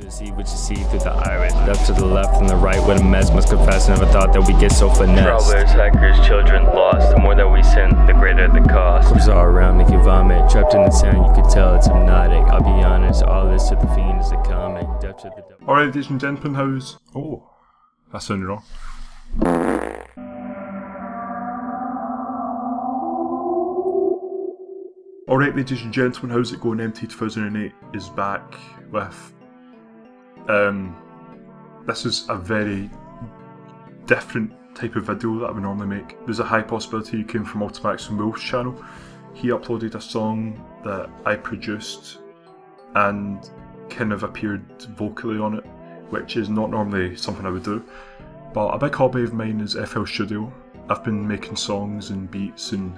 to see what you see through the iris. Left to the left and the right, what a mess. Must confess, never thought that we'd get so finessed. Travelers, hackers, children lost. The more that we sin, the greater the cost. Corpses all around, make you vomit. Trapped in the sand, you could tell it's hypnotic. I'll be honest, all this to the fiend is a comic. Depth to the devil. Alright, ladies and gentlemen, how's... Oh, that sounded wrong. Alright, ladies and gentlemen, how's it going? MT2008 is back with... This is a very different type of video that I would normally make. There's a high possibility it came from Ultimaximwolf's channel. He uploaded a song that I produced and kind of appeared vocally on it, which is not normally something I would do. But a big hobby of mine is FL Studio. I've been making songs and beats and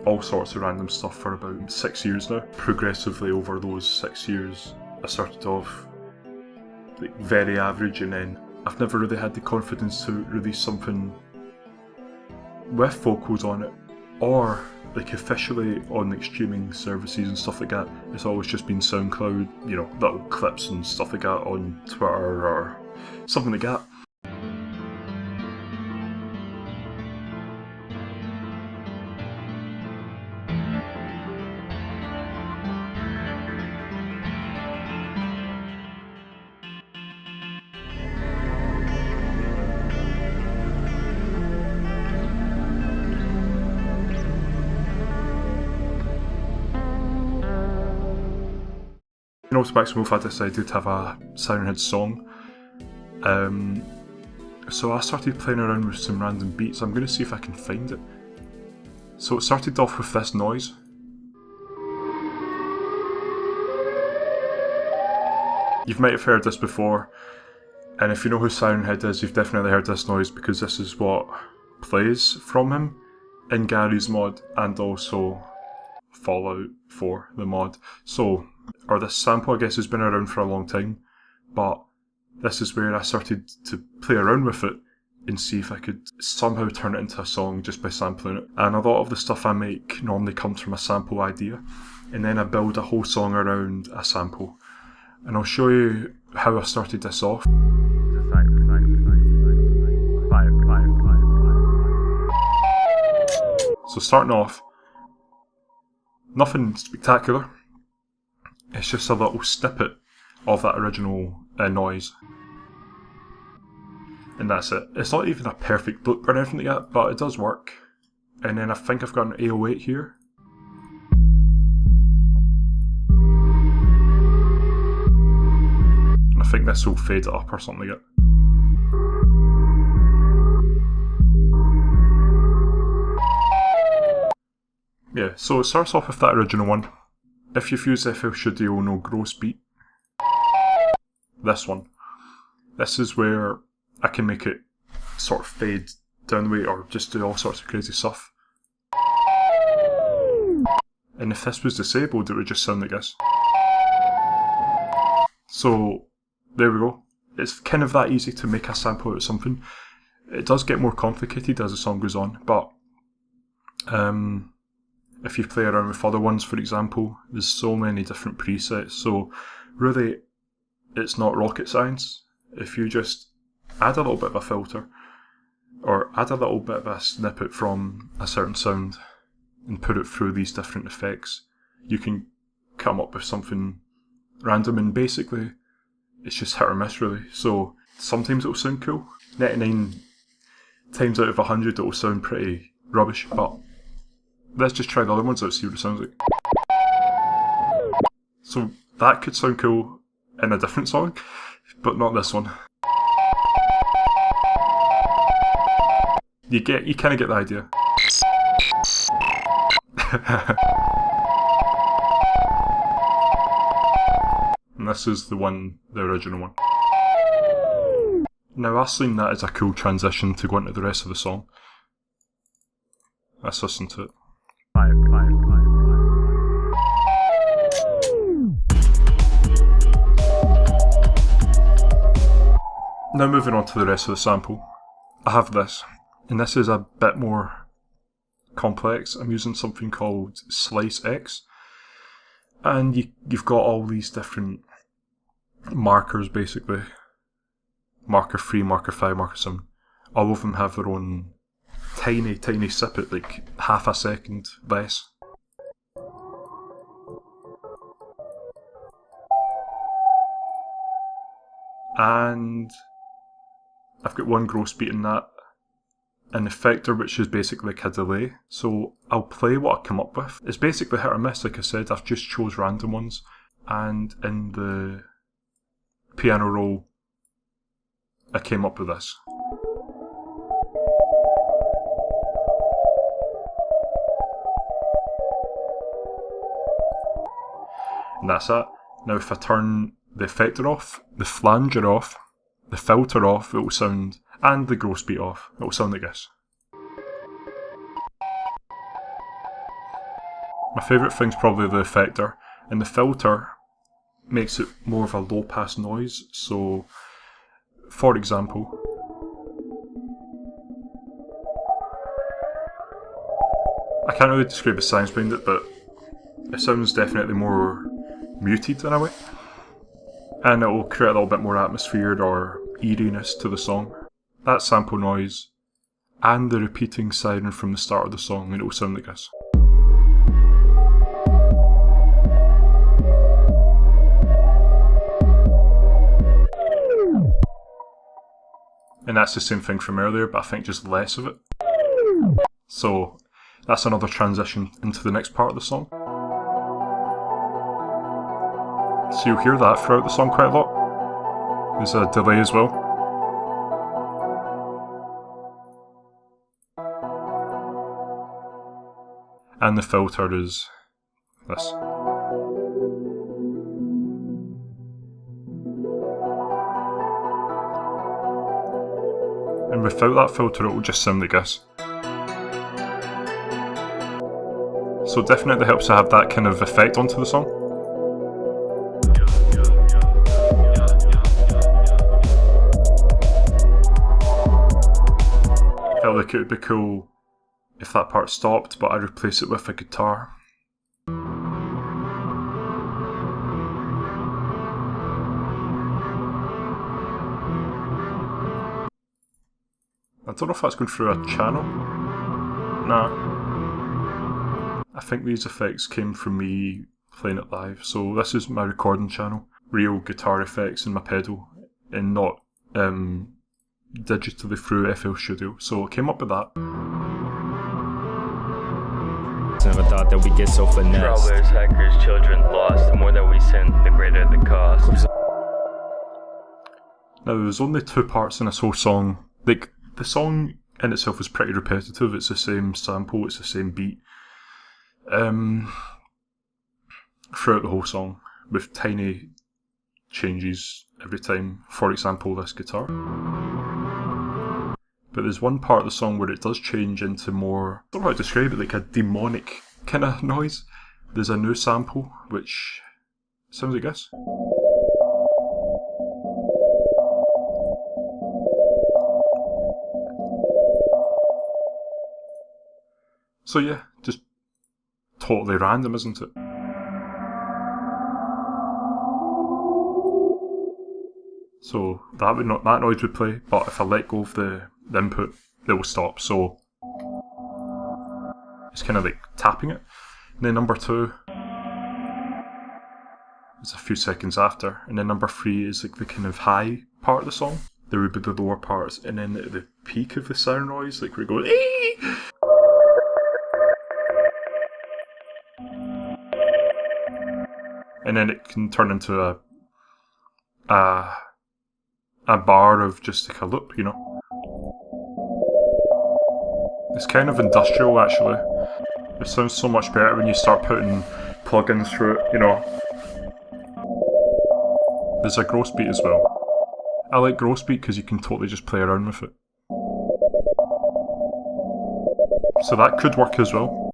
all sorts of random stuff for about 6 years now. Progressively over those 6 years, I started off like very average, and then I've never really had the confidence to release something with vocals on it, or like officially on like streaming services and stuff like that. It's always just been SoundCloud, you know, little clips and stuff like that on Twitter or something like that. In Ultimaximwolf, I decided to have a Siren song, so I started playing around with some random beats. I'm going to see if I can find it. So it started off with this noise. You might have heard this before, and if you know who Siren is, you've definitely heard this noise because this is what plays from him in Garry's mod and also Fallout 4, the mod. So, or this sample I guess has been around for a long time, but this is where I started to play around with it and see if I could somehow turn it into a song just by sampling it. And a lot of the stuff I make normally comes from a sample idea, and then I build a whole song around a sample. And I'll show you how I started this off. So starting off, nothing spectacular. It's just a little snippet of that original noise. And that's it. It's not even a perfect loop or anything like that, but it does work. And then I think I've got an 808 here. And I think this will fade it up or something like that. Yeah, so it starts off with that original one. If you've used FL Studio, no gross beat. This one. This is where I can make it sort of fade down the way or just do all sorts of crazy stuff. And if this was disabled, it would just sound like this. So, there we go. It's kind of that easy to make a sample out of something. It does get more complicated as the song goes on, but if you play around with other ones, for example, there's so many different presets, so really it's not rocket science. If you just add a little bit of a filter, or add a little bit of a snippet from a certain sound, and put it through these different effects, you can come up with something random, and basically it's just hit or miss really. So sometimes it'll sound cool, 99 times out of 100 it'll sound pretty rubbish, but let's just try the other ones out, see what it sounds like. So that could sound cool in a different song, but not this one. You kind of get the idea. And this is the original one. Now I seen that as a cool transition to go into the rest of the song. Let's listen to it. Now moving on to the rest of the sample, I have this, and this is a bit more complex. I'm using something called Slice X, and you've got all these different markers basically. Marker 3, marker 5, marker 7. All of them have their own tiny sip at like half a second less. And I've got one gross beat in that, an effector which is basically like a delay. So I'll play what I come up with. It's basically hit or miss, like I said. I've just chose random ones, and in the piano roll I came up with this. And that's it. Now if I turn the effector off, the flanger off, the filter off, it will sound, and the gross beat off, it will sound like this. My favourite thing's probably the effector, and the filter makes it more of a low pass noise. So, for example, I can't really describe the science behind it, but it sounds definitely more muted in a way. And it will create a little bit more atmosphere or eeriness to the song. That sample noise and the repeating siren from the start of the song, and it will sound like this. And that's the same thing from earlier, but I think just less of it. So that's another transition into the next part of the song. So you'll hear that throughout the song quite a lot. There's a delay as well. And the filter is this. And without that filter, it will just sound like this. So it definitely helps to have that kind of effect onto the song. Felt like it would be cool if that part stopped, but I replace it with a guitar. I don't know if that's going through a channel. Nah. I think these effects came from me playing it live. So this is my recording channel. Real guitar effects in my pedal, and not digitally through FL Studio. So I came up with that. Never thought that we get so finessed. Travelers, hackers, children lost. The more that we sin, the greater the cost. Now there's only 2 parts in this whole song. Like, the song in itself is pretty repetitive. It's the same sample, it's the same beat. Throughout the whole song, with tiny changes every time. For example, this guitar. But there's one part of the song where it does change into more, I don't know how to describe it, like a demonic kind of noise. There's a new sample which sounds like this. So yeah, just totally random, isn't it? So that noise would play, but if I let go of the input, it will stop. So it's kind of like tapping it. And then number 2 is a few seconds after, and then number 3 is like the kind of high part of the song. There would be the lower parts, and then at the peak of the siren noise, like where it goes, eee! And then it can turn into a bar of just like a loop, you know. It's kind of industrial, actually. It sounds so much better when you start putting plugins through it, you know. There's a gross beat as well. I like gross beat because you can totally just play around with it. So that could work as well.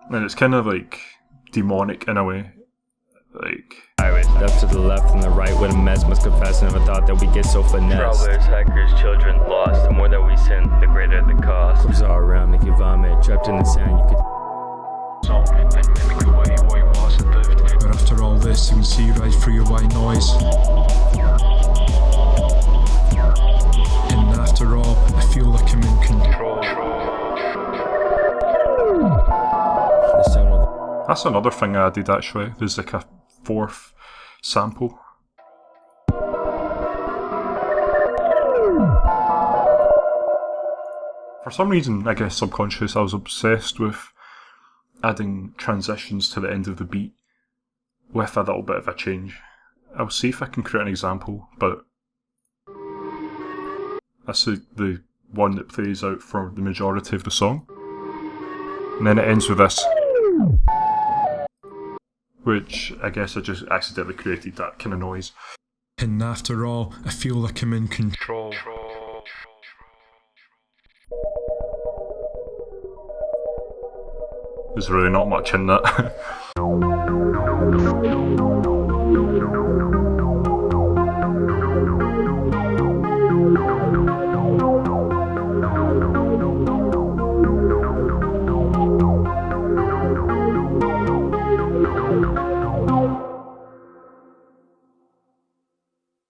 And it's kind of like demonic in a way. Like, left to the left and the right, with a mess must confess. Never thought that we get so finessed. Travelers, hackers, children lost. The more that we sin, the greater the cost. Corpses all around, make you vomit. Trapped in the sand, you could. But after all this, I can see right through your white noise. And after all, I feel like I'm in control. The sound of the That's another thing I added actually. There's like a fourth sample. For some reason, I guess subconscious, I was obsessed with adding transitions to the end of the beat with a little bit of a change. I'll see if I can create an example, but that's the one that plays out for the majority of the song. And then it ends with this, which I guess I just accidentally created that kind of noise. And after all, I feel like I'm in control. There's really not much in that.